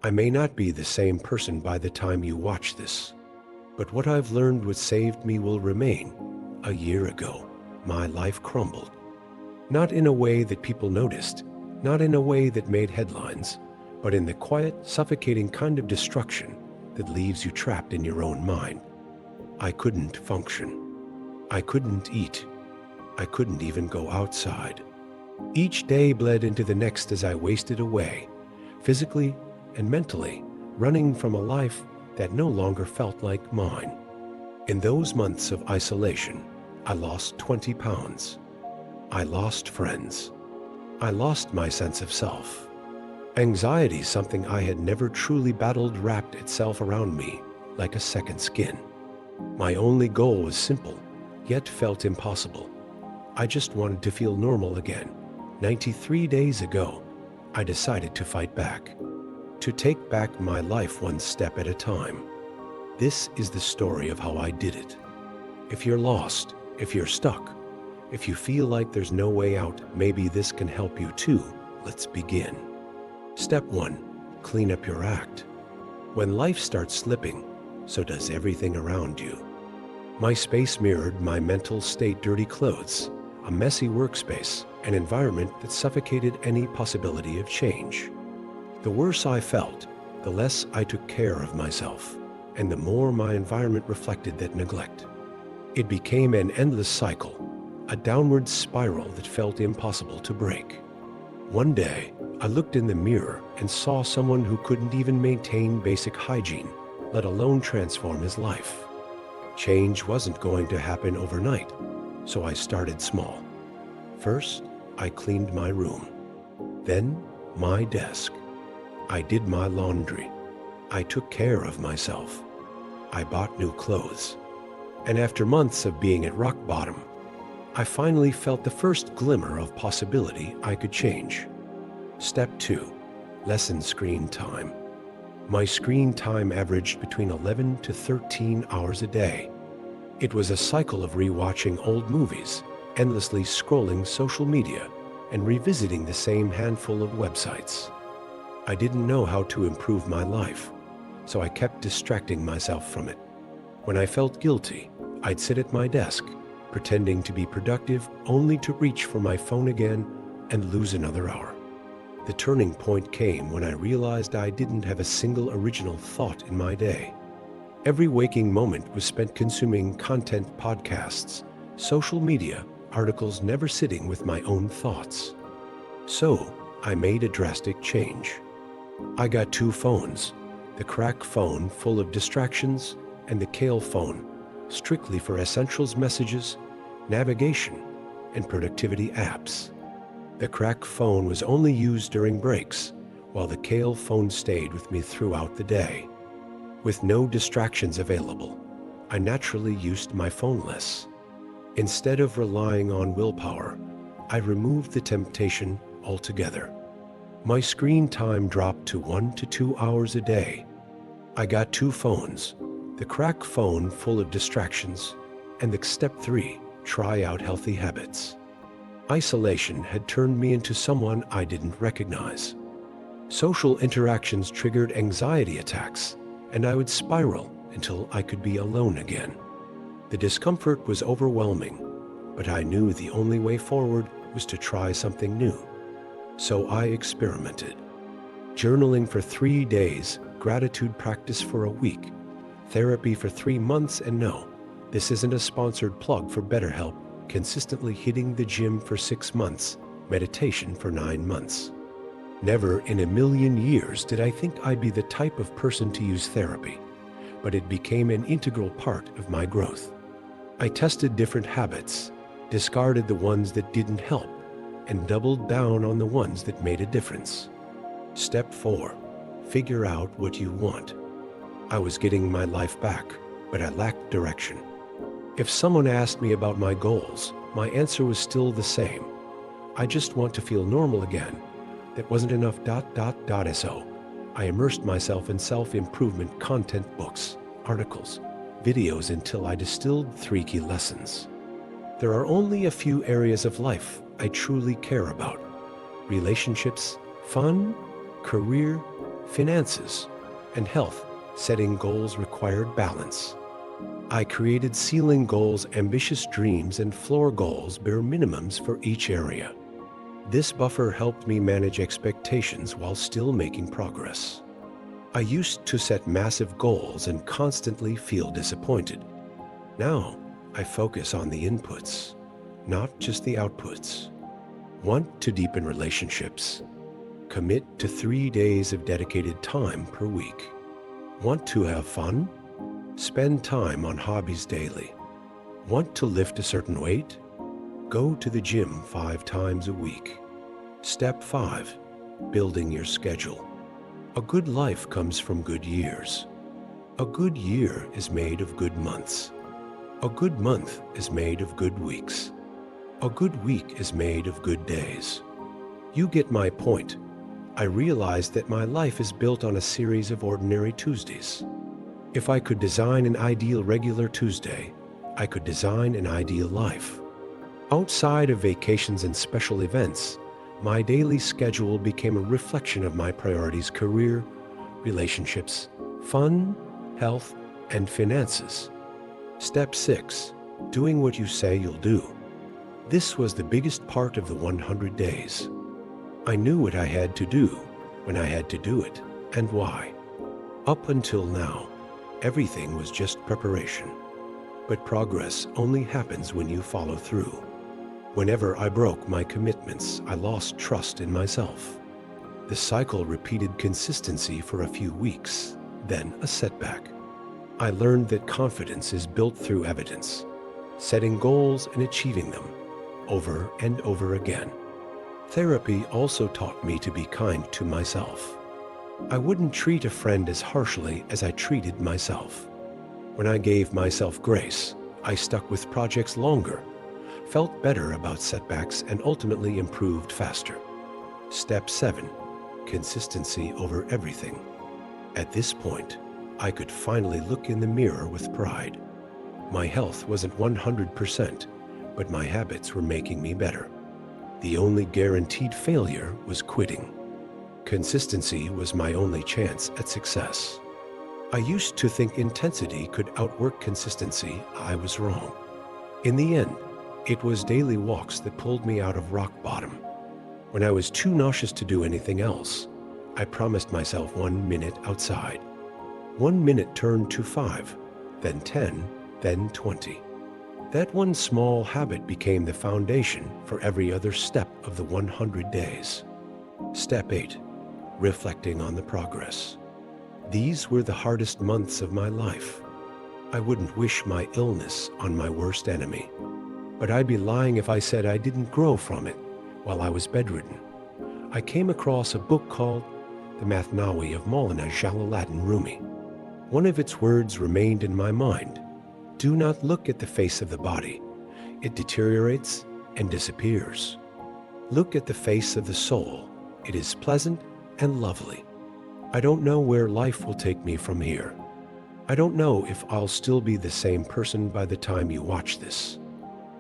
I may not be the same person by the time you watch this, but what I've learned what saved me will remain. A year ago, my life crumbled. Not in a way that people noticed, not in a way that made headlines, but in the quiet, suffocating kind of destruction that leaves you trapped in your own mind. I couldn't function. I couldn't eat. I couldn't even go outside. Each day bled into the next as I wasted away, physically and mentally, running from a life that no longer felt like mine. In those months of isolation, I lost 20 pounds. I lost friends. I lost my sense of self. Anxiety, something I had never truly battled, wrapped itself around me like a second skin. My only goal was simple, yet felt impossible. I just wanted to feel normal again. 93 days ago, I decided to fight back, to take back my life one step at a time. This is the story of how I did it. If you're lost, if you're stuck, if you feel like there's no way out, maybe this can help you too. Let's begin. Step 1. Clean up your act. When life starts slipping, so does everything around you. My space mirrored my mental state: dirty clothes, a messy workspace, an environment that suffocated any possibility of change. The worse I felt, the less I took care of myself, and the more my environment reflected that neglect. It became an endless cycle, a downward spiral that felt impossible to break. One day, I looked in the mirror and saw someone who couldn't even maintain basic hygiene, let alone transform his life. Change wasn't going to happen overnight, so I started small. First, I cleaned my room. Then, my desk. I did my laundry. I took care of myself. I bought new clothes. And after months of being at rock bottom, I finally felt the first glimmer of possibility I could change. Step 2. Lessen screen time. My screen time averaged between 11 to 13 hours a day. It was a cycle of rewatching old movies, endlessly scrolling social media, and revisiting the same handful of websites. I didn't know how to improve my life, so I kept distracting myself from it. When I felt guilty, I'd sit at my desk, pretending to be productive, only to reach for my phone again and lose another hour. The turning point came when I realized I didn't have a single original thought in my day. Every waking moment was spent consuming content, podcasts, social media, articles, never sitting with my own thoughts. So, I made a drastic change. I got 2 phones, the crack phone full of distractions and the kale phone, strictly for essentials, messages, navigation, and productivity apps. The crack phone was only used during breaks, while the kale phone stayed with me throughout the day. With no distractions available, I naturally used my phone less. Instead of relying on willpower, I removed the temptation altogether. My screen time dropped to 1 to 2 hours a day. I got 2 phones, the crack phone full of distractions, and the step 3, try out healthy habits. Isolation had turned me into someone I didn't recognize. Social interactions triggered anxiety attacks, and I would spiral until I could be alone again. The discomfort was overwhelming, but I knew the only way forward was to try something new. So I experimented. Journaling for 3 days, gratitude practice for a week, therapy for 3 months, and no, this isn't a sponsored plug for BetterHelp, consistently hitting the gym for 6 months, meditation for 9 months. Never in a million years did I think I'd be the type of person to use therapy, but it became an integral part of my growth. I tested different habits, discarded the ones that didn't help, and doubled down on the ones that made a difference. Step 4. Figure out what you want. I was getting my life back, but I lacked direction. If someone asked me about my goals, my answer was still the same. I just want to feel normal again. That wasn't enough. So I immersed myself in self-improvement content, books, articles, videos until I distilled 3 key lessons. There are only a few areas of life I truly care about: relationships, fun, career, finances, and health, setting goals required balance. I created ceiling goals, ambitious dreams, and floor goals, bare minimums for each area. This buffer helped me manage expectations while still making progress. I used to set massive goals and constantly feel disappointed. Now, I focus on the inputs, not just the outputs. Want to deepen relationships? Commit to 3 days of dedicated time per week. Want to have fun? Spend time on hobbies daily. Want to lift a certain weight? Go to the gym 5 times a week. Step 5. Building your schedule. A good life comes from good years. A good year is made of good months. A good month is made of good weeks. A good week is made of good days. You get my point. I realized that my life is built on a series of ordinary Tuesdays. If I could design an ideal regular Tuesday, I could design an ideal life. Outside of vacations and special events, my daily schedule became a reflection of my priorities: career, relationships, fun, health, and finances. Step 6. Doing what you say you'll do. This was the biggest part of the 100 days. I knew what I had to do, when I had to do it, and why. Up until now, everything was just preparation. But progress only happens when you follow through. Whenever I broke my commitments, I lost trust in myself. The cycle repeated: consistency for a few weeks, then a setback. I learned that confidence is built through evidence, setting goals and achieving them, over and over again. Therapy also taught me to be kind to myself. I wouldn't treat a friend as harshly as I treated myself. When I gave myself grace, I stuck with projects longer, felt better about setbacks, and ultimately improved faster. Step 7. Consistency over everything. At this point, I could finally look in the mirror with pride. My health wasn't 100%, but my habits were making me better. The only guaranteed failure was quitting. Consistency was my only chance at success. I used to think intensity could outwork consistency. I was wrong. In the end, it was daily walks that pulled me out of rock bottom. When I was too nauseous to do anything else, I promised myself 1 minute outside. 1 minute turned to 5, then 10, then 20. That one small habit became the foundation for every other step of the 100 days. Step 8. Reflecting on the progress. These were the hardest months of my life. I wouldn't wish my illness on my worst enemy, but I'd be lying if I said I didn't grow from it while I was bedridden. I came across a book called The Mathnawi of Maulana Jalaluddin Rumi. One of its words remained in my mind: do not look at the face of the body. It deteriorates and disappears. Look at the face of the soul. It is pleasant and lovely. I don't know where life will take me from here. I don't know if I'll still be the same person by the time you watch this.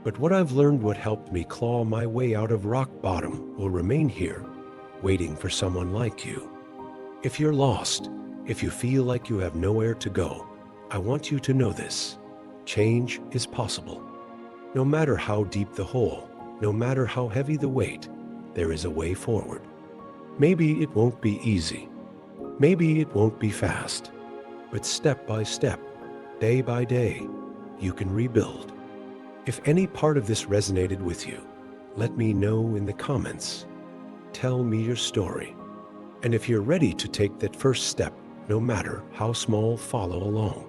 But what I've learned, what helped me claw my way out of rock bottom, will remain here, waiting for someone like you. If you're lost, if you feel like you have nowhere to go, I want you to know this: change is possible. No matter how deep the hole, no matter how heavy the weight, there is a way forward. Maybe it won't be easy. Maybe it won't be fast. But step by step, day by day, you can rebuild. If any part of this resonated with you, let me know in the comments. Tell me your story. And if you're ready to take that first step, no matter how small, follow along.